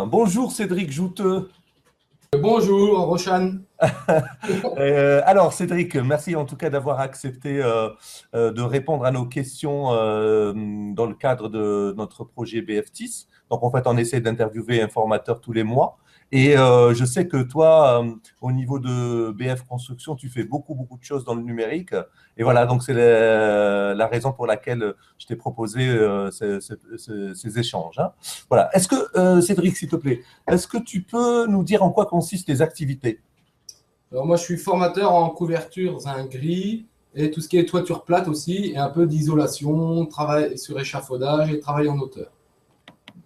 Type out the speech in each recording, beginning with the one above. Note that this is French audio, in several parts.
Bonjour Cédric Jouteux. Bonjour, Roshan. Alors Cédric, merci en tout cas d'avoir accepté de répondre à nos questions dans le cadre de notre projet BFTIS. Donc en fait, on essaie d'interviewer un formateur tous les mois. Et je sais que toi, au niveau de BF Construction, tu fais beaucoup de choses dans le numérique. Et voilà, donc c'est la raison pour laquelle je t'ai proposé ces échanges, hein. Voilà. Est-ce que, Cédric, s'il te plaît, est-ce que tu peux nous dire en quoi consistent tes activités? Alors moi, je suis formateur en couverture gris et tout ce qui est toiture plate aussi, et un peu d'isolation, travail sur échafaudage et travail en hauteur.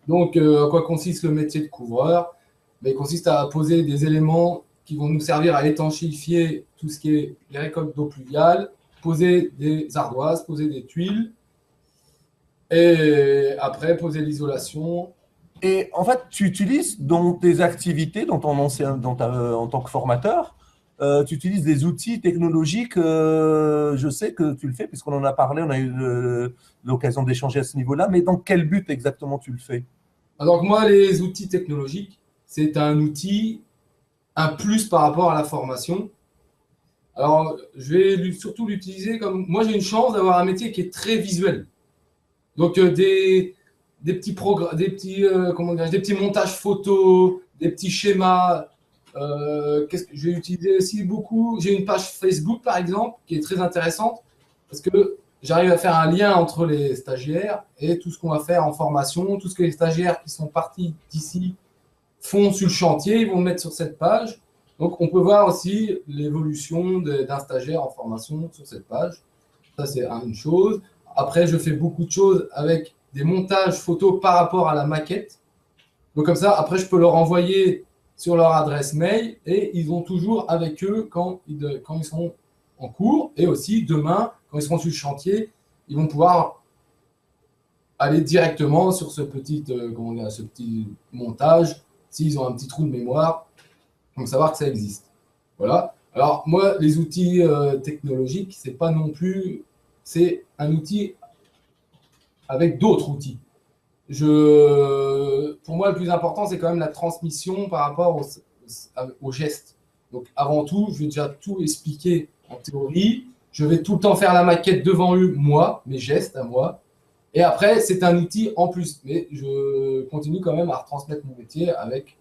Donc, à quoi consiste le métier de couvreur? Ben, il consiste à poser des éléments qui vont nous servir à étanchéifier tout ce qui est les récoltes d'eau pluviale, poser des ardoises, poser des tuiles, et après poser l'isolation. Et en fait, tu utilises dans tes activités, en tant que formateur, tu utilises des outils technologiques. Je sais que tu le fais, puisqu'on en a parlé, on a eu l'occasion d'échanger à ce niveau-là, mais dans quel but exactement tu le fais? Alors moi, les outils technologiques, c'est un outil, un plus par rapport à la formation. Alors, je vais surtout l'utiliser comme… Moi, j'ai une chance d'avoir un métier qui est très visuel. Donc, des petits, comment dire, des petits montages photos, des petits schémas. Qu'est-ce que je vais utiliser aussi beaucoup? J'ai une page Facebook, par exemple, qui est très intéressante parce que j'arrive à faire un lien entre les stagiaires et tout ce qu'on va faire en formation, tout ce que les stagiaires qui sont partis d'ici font sur le chantier, ils vont le mettre sur cette page. Donc, on peut voir aussi l'évolution d'un stagiaire en formation sur cette page. Ça, c'est une chose. Après, je fais beaucoup de choses avec des montages photos par rapport à la maquette. Donc, comme ça, après, je peux leur envoyer sur leur adresse mail et ils ont toujours avec eux quand ils sont en cours. Et aussi, demain, quand ils seront sur le chantier, ils vont pouvoir aller directement sur ce petit montage s'ils ont un petit trou de mémoire, donc savoir que ça existe. Voilà. Alors moi, les outils technologiques, c'est pas non plus, c'est un outil avec d'autres outils. Pour moi, le plus important, c'est quand même la transmission par rapport au geste. Donc avant tout, je vais déjà tout expliquer en théorie. Je vais tout le temps faire la maquette devant eux, moi, mes gestes à moi. Et après, c'est un outil en plus. Mais je continue quand même à retransmettre mon métier avec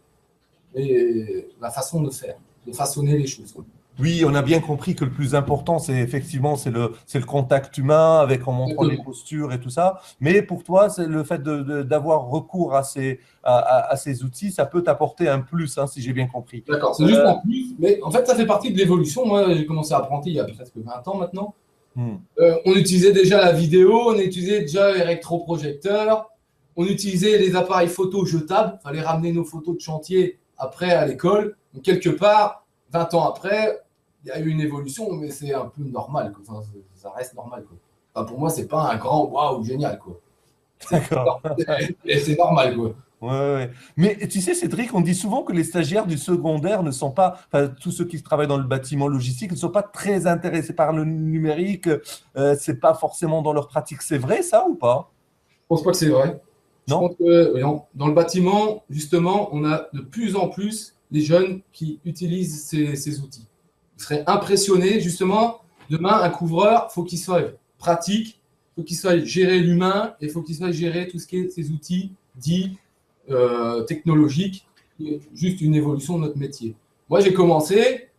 la façon de faire, de façonner les choses. Oui, on a bien compris que le plus important, c'est effectivement c'est le contact humain avec en montrant les Exactement. postures et tout ça. Mais pour toi, c'est le fait d'avoir recours à ces outils, ça peut t'apporter un plus, hein, si j'ai bien compris. D'accord, c'est juste en plus, mais en fait, ça fait partie de l'évolution. Moi, j'ai commencé à apprendre il y a presque 20 ans maintenant. Hmm. On utilisait déjà la vidéo, on utilisait déjà les rétroprojecteurs, on utilisait les appareils photo jetables. Il fallait ramener nos photos de chantier après à l'école. Donc, quelque part, 20 ans après, il y a eu une évolution, mais c'est un peu normal, quoi. Enfin, ça reste normal, quoi. Enfin, pour moi, c'est pas un grand waouh génial, quoi. D'accord. C'est normal, quoi. Ouais, ouais. Mais tu sais, Cédric, on dit souvent que les stagiaires du secondaire ne sont pas, enfin, tous ceux qui travaillent dans le bâtiment logistique ne sont pas très intéressés par le numérique. C'est pas forcément dans leur pratique. C'est vrai, ça ou pas? Je pense pas que c'est vrai. Je Non? pense que non. Dans le bâtiment, justement, on a de plus en plus les jeunes qui utilisent ces outils. Vous serez impressionné, justement, demain, un couvreur, il faut qu'il soit pratique, il faut qu'il soit gérer l'humain et il faut qu'il soit gérer tout ce qui est ces outils dits technologiques, juste une évolution de notre métier. Moi, j'ai commencé,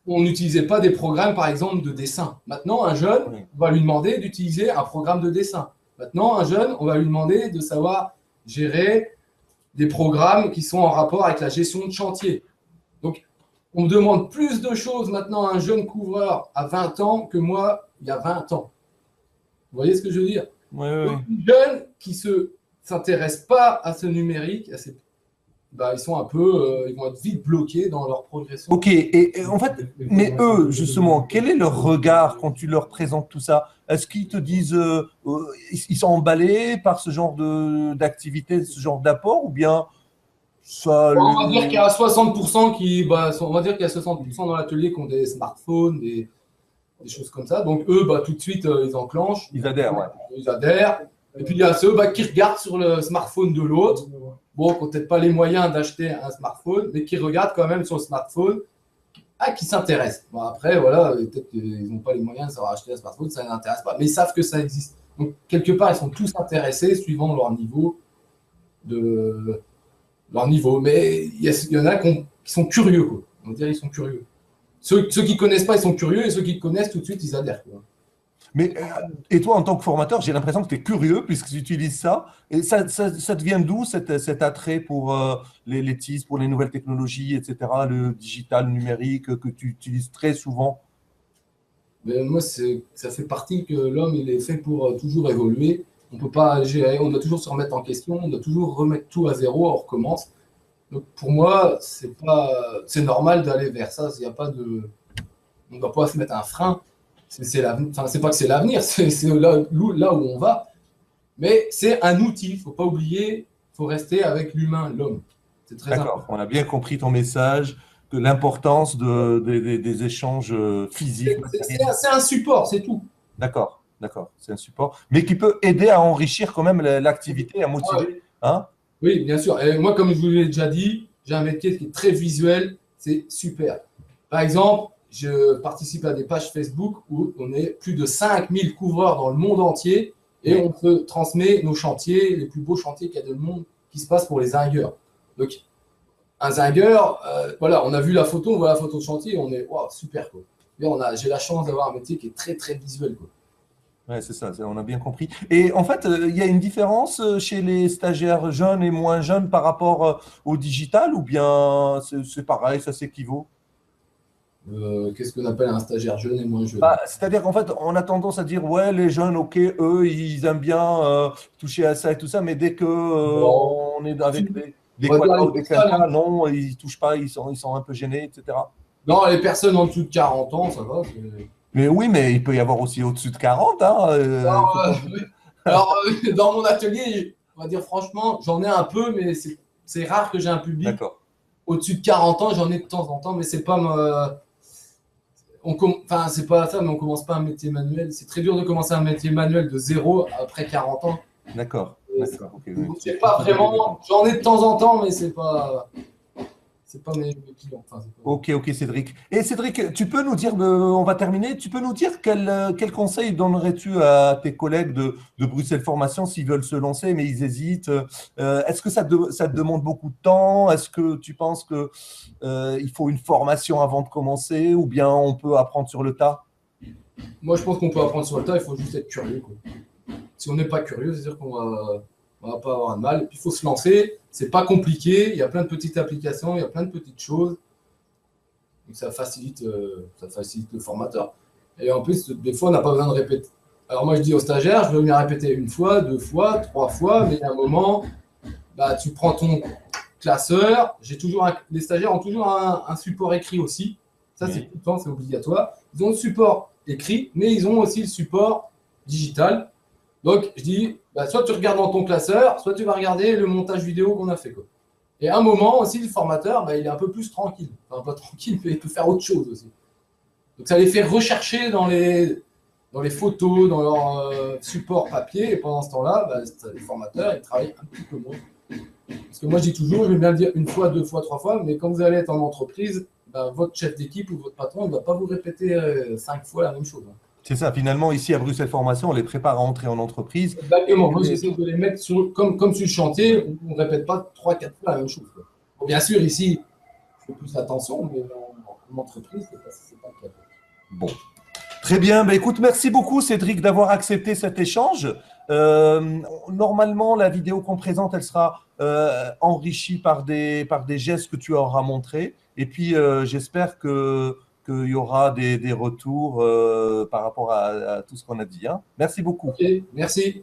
on n'utilisait pas des programmes, par exemple, de dessin. Maintenant, un jeune, Oui. on va lui demander d'utiliser un programme de dessin. Maintenant, un jeune, on va lui demander de savoir gérer des programmes qui sont en rapport avec la gestion de chantier. Donc, on me demande plus de choses maintenant à un jeune couvreur à 20 ans que moi, il y a 20 ans. Vous voyez ce que je veux dire? Oui, oui, Donc, oui. les jeunes qui ne s'intéressent pas à ce numérique, ils sont un peu, ils vont être vite bloqués dans leur progression. Ok, et en fait, mais eux, justement, quel est leur regard quand tu leur présentes tout ça? Est-ce qu'ils te disent, ils sont emballés par ce genre d'activité, ce genre d'apport, ou bien ça, On va dire qu'il y a 60% on va dire qu'il y a 60% dans l'atelier qui ont des smartphones, des choses comme ça. Donc, eux, tout de suite, ils enclenchent. Ils adhèrent, ouais. Ils adhèrent. Et puis, il y a ceux qui regardent sur le smartphone de l'autre. Bon, qui n'ont peut-être pas les moyens d'acheter un smartphone, mais qui regardent quand même sur le smartphone, qui s'intéressent. Bon, après, voilà, peut-être qu'ils n'ont pas les moyens de s'avoir acheté un smartphone, ça ne les intéresse pas, mais ils savent que ça existe. Donc, quelque part, ils sont tous intéressés suivant leur niveau. Mais il y en a qui sont curieux, quoi. On va dire ils sont curieux. Ceux qui ne connaissent pas, ils sont curieux, et ceux qui connaissent, tout de suite, ils adhèrent, quoi. Mais, et toi, en tant que formateur, j'ai l'impression que tu es curieux puisque tu utilises ça. Et ça te vient d'où cet attrait pour les TIS, pour les nouvelles technologies, etc., le digital, le numérique, que tu utilises très souvent? Mais moi, ça fait partie que l'homme, il est fait pour toujours évoluer. On peut pas gérer, on doit toujours se remettre en question, on doit toujours remettre tout à zéro, on recommence. Donc pour moi, c'est normal d'aller vers ça. Il y a pas de, on ne doit pas se mettre un frein. C'est pas que c'est l'avenir, c'est là où on va. Mais c'est un outil. Il ne faut pas oublier, il faut rester avec l'humain, l'homme. C'est très important. D'accord, on a bien compris ton message, que l'importance des échanges physiques. C'est un support, c'est tout. D'accord, c'est un support, mais qui peut aider à enrichir quand même l'activité, à motiver. Hein? Oui, bien sûr. Et moi, comme je vous l'ai déjà dit, j'ai un métier qui est très visuel, c'est super. Par exemple, je participe à des pages Facebook où on est plus de 5000 couvreurs dans le monde entier et on se transmet nos chantiers, les plus beaux chantiers qu'il y a dans le monde qui se passent pour les zingueurs. Donc, un zingueur, voilà, on a vu la photo, on voit la photo de chantier, on est wow, super, quoi. J'ai la chance d'avoir un métier qui est très, très visuel, quoi. Ouais, c'est ça, on a bien compris. Et en fait, il y a une différence chez les stagiaires jeunes et moins jeunes par rapport au digital, ou bien c'est pareil, ça s'équivaut? Qu'est-ce qu'on appelle un stagiaire jeune et moins jeune? C'est-à-dire qu'en fait, on a tendance à dire, ouais, les jeunes, ok, eux, ils aiment bien toucher à ça et tout ça, mais dès que on est avec des quadras ou des quinquas, non, ils ne touchent pas, ils sont un peu gênés, etc. Non, les personnes en dessous de 40 ans, ça va. Mais oui, mais il peut y avoir aussi au-dessus de 40. Hein, alors, dans mon atelier, on va dire franchement, j'en ai un peu, mais c'est rare que j'ai un public. D'accord. Au-dessus de 40 ans, j'en ai de temps en temps, mais c'est pas c'est pas ça, mais on commence pas un métier manuel. C'est très dur de commencer un métier manuel de zéro après 40 ans. D'accord. Okay, c'est pas vraiment. J'en ai de temps en temps, mais c'est pas mes clients. Ok, Cédric. Et Cédric, tu peux nous dire, on va terminer, tu peux nous dire quel conseil donnerais-tu à tes collègues de Bruxelles Formation s'ils veulent se lancer, mais ils hésitent? Est-ce que ça te demande beaucoup de temps? Est-ce que tu penses qu'il faut une formation avant de commencer, ou bien on peut apprendre sur le tas? Moi, je pense qu'on peut apprendre sur le tas, il faut juste être curieux, quoi. Si on n'est pas curieux, c'est-à-dire qu'on va pas avoir de mal. Et puis, il faut se lancer. C'est pas compliqué. Il y a plein de petites applications, il y a plein de petites choses. Donc, ça facilite le formateur. Et en plus, des fois, on n'a pas besoin de répéter. Alors, moi, je dis aux stagiaires, je veux venir répéter une fois, deux fois, trois fois, mais il y a un moment, tu prends ton classeur. Les stagiaires ont toujours un support écrit aussi. Ça, c'est tout le temps, c'est obligatoire. Ils ont le support écrit, mais ils ont aussi le support digital. Donc, je dis, soit tu regardes dans ton classeur, soit tu vas regarder le montage vidéo qu'on a fait, quoi. Et à un moment aussi, le formateur, il est un peu plus tranquille. Enfin, pas tranquille, mais il peut faire autre chose aussi. Donc, ça les fait rechercher dans les photos, dans leur support papier. Et pendant ce temps-là, les formateurs, ils travaillent un petit peu moins. Parce que moi, je dis toujours, je vais bien dire une fois, deux fois, trois fois, mais quand vous allez être en entreprise, votre chef d'équipe ou votre patron ne va pas vous répéter 5 fois la même chose. C'est ça, finalement, ici à Bruxelles Formation, on les prépare à entrer en entreprise. Exactement. Moi, j'essaie de les mettre comme sur le chantier, on ne répète pas 3-4 fois la même chose. Bon, bien sûr, ici, je fais plus attention, mais en entreprise, c'est pas le cas. Bon. Très bien. Écoute, merci beaucoup, Cédric, d'avoir accepté cet échange. Normalement, la vidéo qu'on présente, elle sera enrichie par des gestes que tu auras montrés. Et puis, j'espère qu'il y aura des retours par rapport à tout ce qu'on a dit. Hein. Merci beaucoup. Ok, merci.